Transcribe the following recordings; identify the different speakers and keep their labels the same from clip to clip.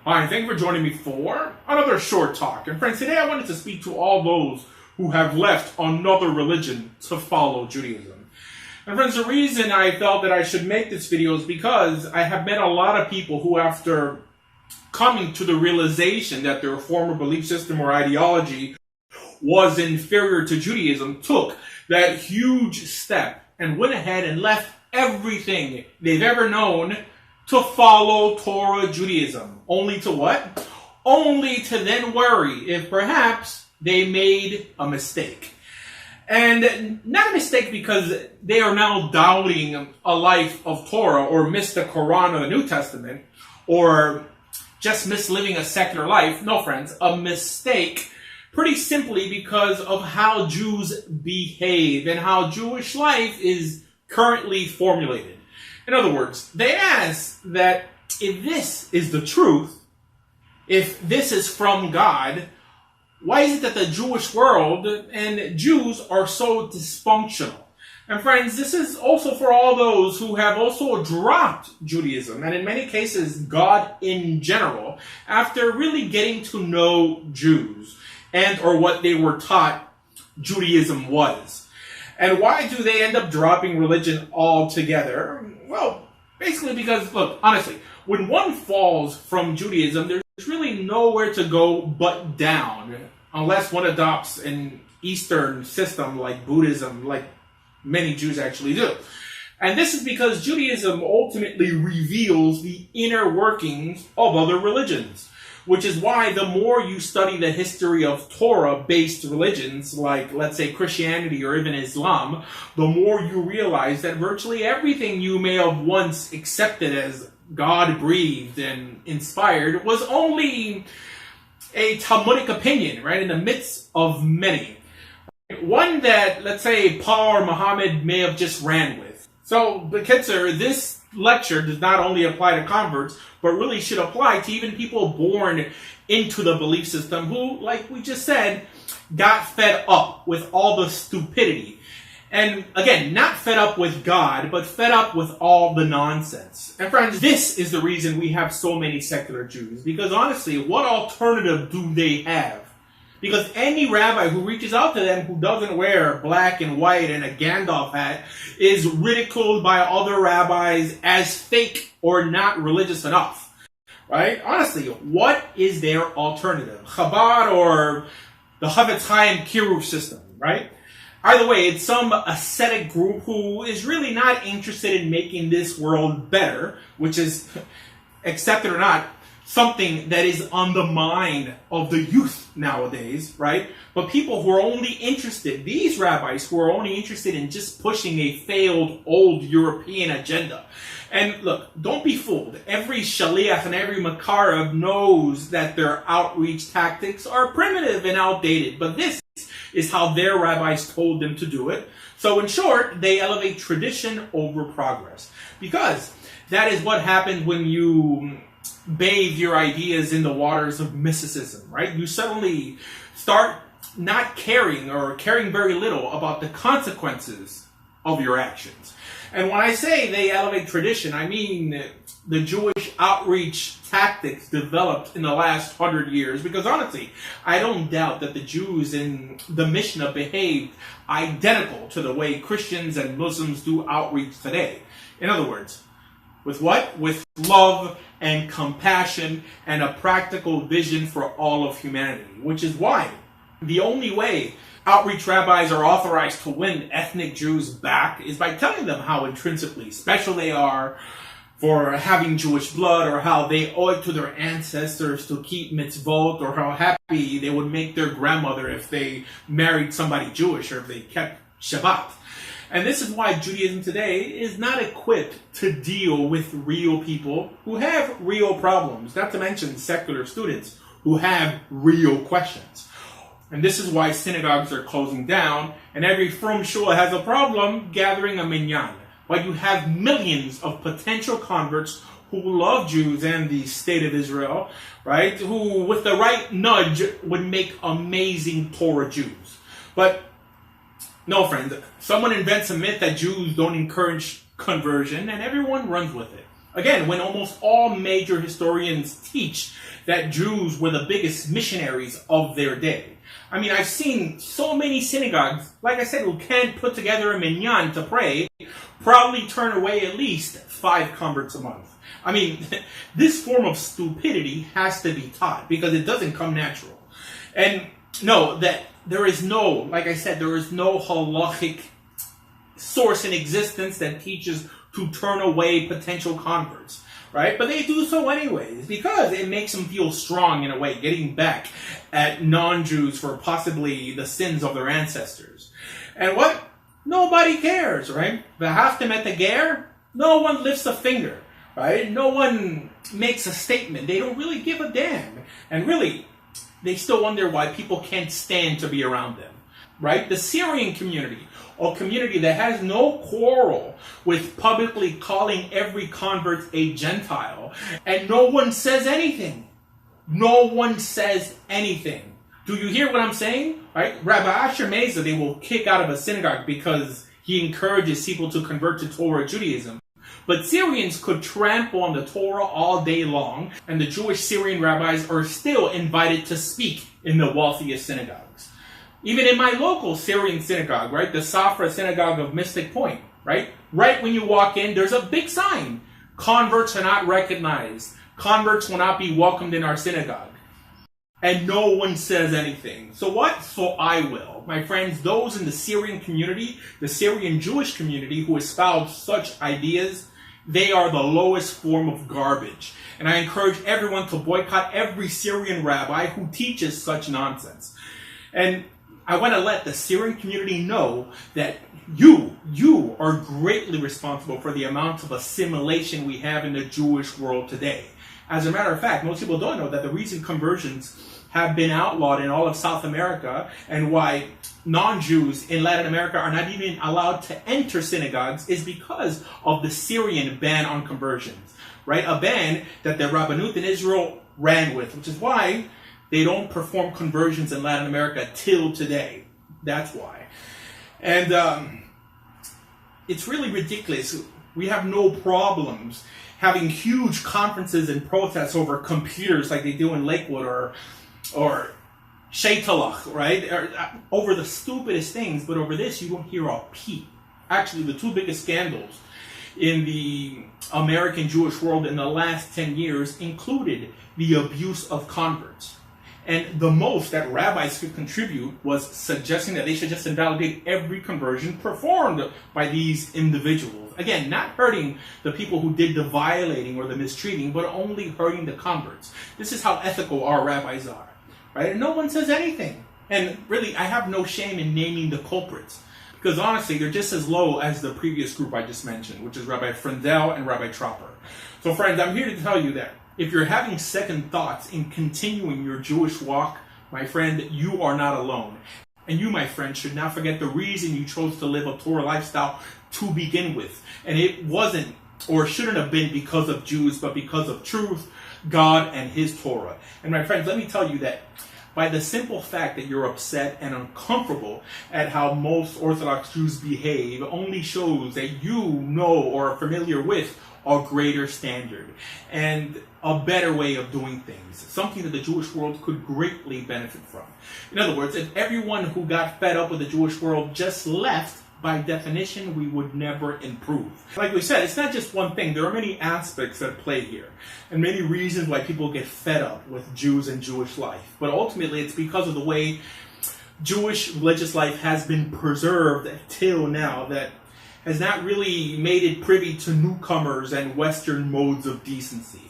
Speaker 1: Hi, and thank you for joining me for another short talk. And friends, today I wanted to speak to all those who have left another religion to follow Judaism. And friends, the reason I felt that I should make this video is because I have met a lot of people who, after coming to the realization that their former belief system or ideology was inferior to Judaism, took that huge step and went ahead and left everything they've ever known to follow Torah Judaism. Only to what? Only to then worry if perhaps they made a mistake. And not a mistake because they are now doubting a life of Torah or miss the Quran or the New Testament or just miss living a secular life. No, friends, a mistake pretty simply because of how Jews behave and how Jewish life is currently formulated. In other words, they ask that if this is the truth, if this is from God, why is it that the Jewish world and Jews are so dysfunctional? And friends, this is also for all those who have also dropped Judaism, and in many cases, God in general, after really getting to know Jews and or what they were taught Judaism was. And why do they end up dropping religion altogether? Well, basically because, look, honestly, when one falls from Judaism, there's really nowhere to go but down, unless one adopts an Eastern system like Buddhism, like many Jews actually do. And this is because Judaism ultimately reveals the inner workings of other religions, which is why the more you study the history of Torah-based religions, like, let's say, Christianity or even Islam, the more you realize that virtually everything you may have once accepted as God-breathed and inspired was only a Talmudic opinion, right, in the midst of many. One that, let's say, Paul or Muhammad may have just ran with. So, Bekitzer, this lecture does not only apply to converts, but really should apply to even people born into the belief system who, like we just said, got fed up with all the stupidity. And again, not fed up with God, but fed up with all the nonsense. And friends, this is the reason we have so many secular Jews. Because honestly, what alternative do they have? Because any rabbi who reaches out to them who doesn't wear black and white and a Gandalf hat is ridiculed by other rabbis as fake or not religious enough. Right? Honestly, what is their alternative? Chabad or the Chavetz Chaim Kiruv system, right? Either way, it's some ascetic group who is really not interested in making this world better, which is, accept it or not, something that is on the mind of the youth nowadays, right? But people who are only interested, these rabbis who are only interested in just pushing a failed old European agenda. And look, don't be fooled. Every shaliach and every makarab knows that their outreach tactics are primitive and outdated. But this is how their rabbis told them to do it. So in short, they elevate tradition over progress. Because that is what happens when you bathe your ideas in the waters of mysticism, right? You suddenly start not caring or caring very little about the consequences of your actions. And when I say they elevate tradition, I mean the Jewish outreach tactics developed in the last 100 years. Because honestly, I don't doubt that the Jews in the Mishnah behaved identical to the way Christians and Muslims do outreach today. In other words, with what? With love and compassion and a practical vision for all of humanity. Which is why the only way outreach rabbis are authorized to win ethnic Jews back is by telling them how intrinsically special they are for having Jewish blood, or how they owe it to their ancestors to keep mitzvot, or how happy they would make their grandmother if they married somebody Jewish or if they kept Shabbat. And this is why Judaism today is not equipped to deal with real people who have real problems, not to mention secular students who have real questions. And this is why synagogues are closing down, and every frum shul has a problem gathering a minyan. Why you have millions of potential converts who love Jews and the state of Israel, right? Who, with the right nudge, would make amazing Torah Jews. But no, friends, someone invents a myth that Jews don't encourage conversion, and everyone runs with it. Again, when almost all major historians teach that Jews were the biggest missionaries of their day. I mean, I've seen so many synagogues, like I said, who can't put together a minyan to pray, probably turn away at least 5 converts a month. I mean, this form of stupidity has to be taught because it doesn't come natural. And no, that there is no, like I said, there is no halachic source in existence that teaches to turn away potential converts, right? But they do so anyways because it makes them feel strong in a way, getting back at non-Jews for possibly the sins of their ancestors. And what? Nobody cares, right? V'haftem et hager, no one lifts a finger, right? No one makes a statement. They don't really give a damn. And really, they still wonder why people can't stand to be around them, right? The Syrian community, a community that has no quarrel with publicly calling every convert a Gentile, and no one says anything. No one says anything. Do you hear what I'm saying? Right? Rabbi Asher Meza, they will kick out of a synagogue because he encourages people to convert to Torah Judaism. But Syrians could trample on the Torah all day long, and the Jewish Syrian rabbis are still invited to speak in the wealthiest synagogues. Even in my local Syrian synagogue, right, the Safra synagogue of Mystic Point, right when you walk in, there's a big sign. Converts are not recognized. Converts will not be welcomed in our synagogue. And no one says anything. So what? So I will. My friends, those in the Syrian community, the Syrian Jewish community who espouse such ideas, they are the lowest form of garbage. And I encourage everyone to boycott every Syrian rabbi who teaches such nonsense. And I want to let the Syrian community know that you are greatly responsible for the amount of assimilation we have in the Jewish world today. As a matter of fact, most people don't know that the reason conversions have been outlawed in all of South America and why non-Jews in Latin America are not even allowed to enter synagogues is because of the Syrian ban on conversions, right? A ban that the Rabbanut in Israel ran with, which is why they don't perform conversions in Latin America till today. That's why. And it's really ridiculous. We have no problems having huge conferences and protests over computers like they do in Lakewood or Shaitalach, right? Or, over the stupidest things, but over this you don't hear a peep. Actually, the 2 biggest scandals in the American Jewish world in the last 10 years included the abuse of converts. And the most that rabbis could contribute was suggesting that they should just invalidate every conversion performed by these individuals. Again, not hurting the people who did the violating or the mistreating, but only hurting the converts. This is how ethical our rabbis are, right? And no one says anything. And really, I have no shame in naming the culprits, because honestly, they're just as low as the previous group I just mentioned, which is Rabbi Frendel and Rabbi Tropper. So friends, I'm here to tell you that if you're having second thoughts in continuing your Jewish walk, my friend, you are not alone. And you, my friend, should not forget the reason you chose to live a Torah lifestyle to begin with. And it wasn't or shouldn't have been because of Jews, but because of truth, God, and His Torah. And my friends, let me tell you that by the simple fact that you're upset and uncomfortable at how most Orthodox Jews behave only shows that you know or are familiar with a greater standard and a better way of doing things, something that the Jewish world could greatly benefit from. In other words, if everyone who got fed up with the Jewish world just left, by definition, we would never improve. Like we said, it's not just one thing. There are many aspects at play here, and many reasons why people get fed up with Jews and Jewish life. But ultimately, it's because of the way Jewish religious life has been preserved till now that has not really made it privy to newcomers and Western modes of decency.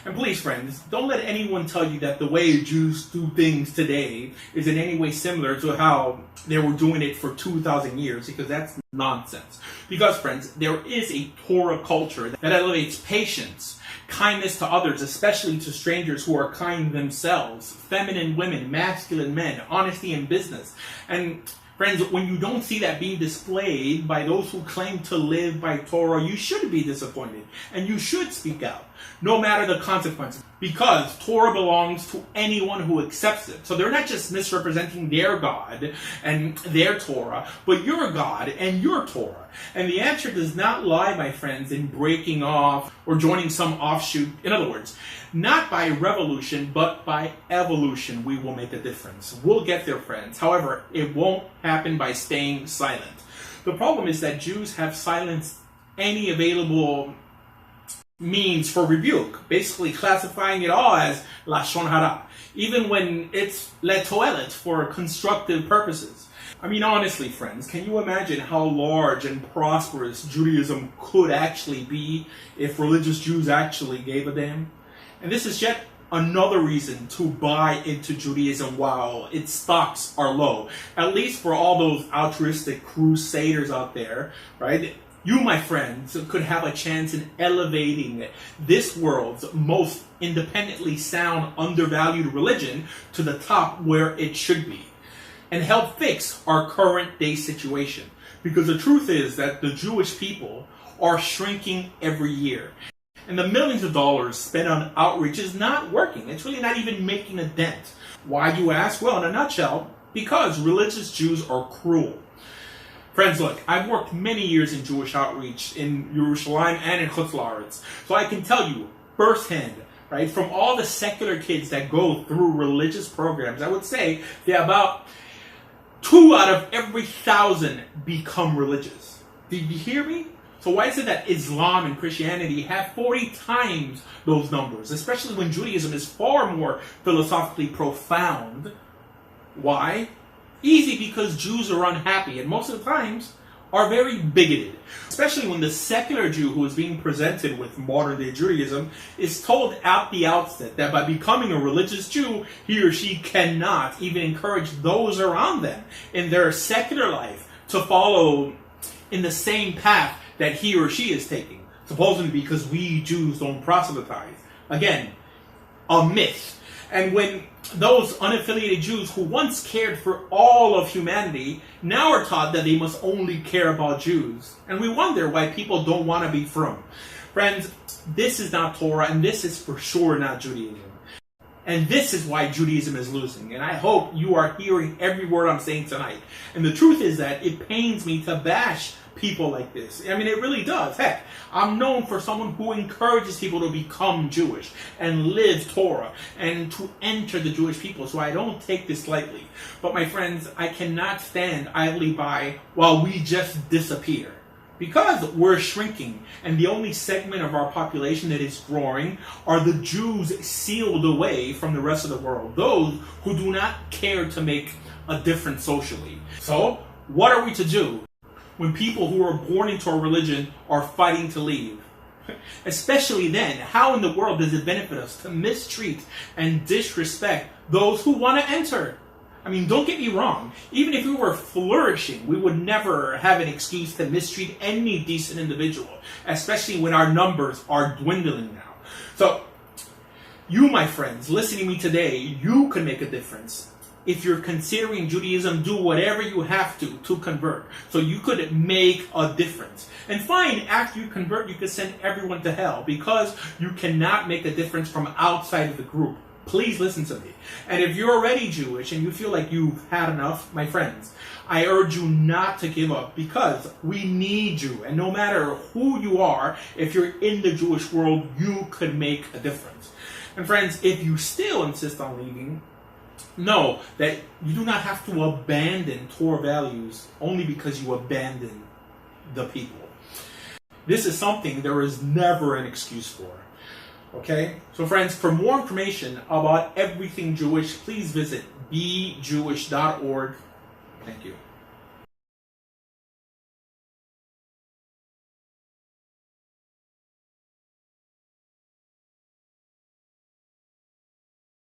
Speaker 1: And please, friends, don't let anyone tell you that the way Jews do things today is in any way similar to how they were doing it for 2,000 years, because that's nonsense. Because, friends, there is a Torah culture that elevates patience, kindness to others, especially to strangers who are kind themselves, feminine women, masculine men, honesty in business. And friends, when you don't see that being displayed by those who claim to live by Torah, you should be disappointed and you should speak out. no matter the consequences, because Torah belongs to anyone who accepts it. So they're not just misrepresenting their God and their Torah, but your God and your Torah. And the answer does not lie, my friends, in breaking off or joining some offshoot. In other words, not by revolution, but by evolution, we will make a difference. We'll get there, friends. However, it won't happen by staying silent. The problem is that Jews have silenced any available means for rebuke, basically classifying it all as lashon hara, even when it's letoelet for constructive purposes. I mean, honestly, friends, can you imagine how large and prosperous Judaism could actually be if religious Jews actually gave a damn? And this is yet another reason to buy into Judaism while its stocks are low. At least for all those altruistic crusaders out there, right? You, my friends, could have a chance in elevating this world's most independently sound, undervalued religion to the top where it should be, and help fix our current day situation. Because the truth is that the Jewish people are shrinking every year. And the millions of dollars spent on outreach is not working. It's really not even making a dent. Why, you ask? Well, in a nutshell, because religious Jews are cruel. Friends, look, I've worked many years in Jewish outreach in Jerusalem and in Chutz La'aretz. So I can tell you firsthand, right, from all the secular kids that go through religious programs, I would say that about 2 out of every 1,000 become religious. Did you hear me? So why is it that Islam and Christianity have 40 times those numbers, especially when Judaism is far more philosophically profound? Why? Easy, because Jews are unhappy and most of the times are very bigoted. Especially when the secular Jew who is being presented with modern day Judaism is told at the outset that by becoming a religious Jew, he or she cannot even encourage those around them in their secular life to follow in the same path that he or she is taking, supposedly because we Jews don't proselytize. Again, a myth. And when those unaffiliated Jews who once cared for all of humanity now are taught that they must only care about Jews. And we wonder why people don't want to be frum. Friends, this is not Torah, and this is for sure not Judaism. And this is why Judaism is losing. And I hope you are hearing every word I'm saying tonight. And the truth is that it pains me to bash people like this. I mean, it really does. Heck, I'm known for someone who encourages people to become Jewish and live Torah and to enter the Jewish people, so I don't take this lightly. But my friends, I cannot stand idly by while we just disappear. Because we're shrinking, and the only segment of our population that is growing are the Jews sealed away from the rest of the world, those who do not care to make a difference socially. So, what are we to do when people who are born into our religion are fighting to leave? Especially then, how in the world does it benefit us to mistreat and disrespect those who want to enter? I mean, don't get me wrong. Even if we were flourishing, we would never have an excuse to mistreat any decent individual, especially when our numbers are dwindling now. So, you, my friends, listening to me today, you can make a difference. If you're considering Judaism, do whatever you have to convert. So you could make a difference. And fine, after you convert, you could send everyone to hell because you cannot make a difference from outside of the group. Please listen to me. And if you're already Jewish and you feel like you've had enough, my friends, I urge you not to give up because we need you. And no matter who you are, if you're in the Jewish world, you could make a difference. And friends, if you still insist on leaving, know that you do not have to abandon Torah values only because you abandon the people. This is something there is never an excuse for. Okay? So friends, for more information about everything Jewish, please visit bejewish.org. Thank you.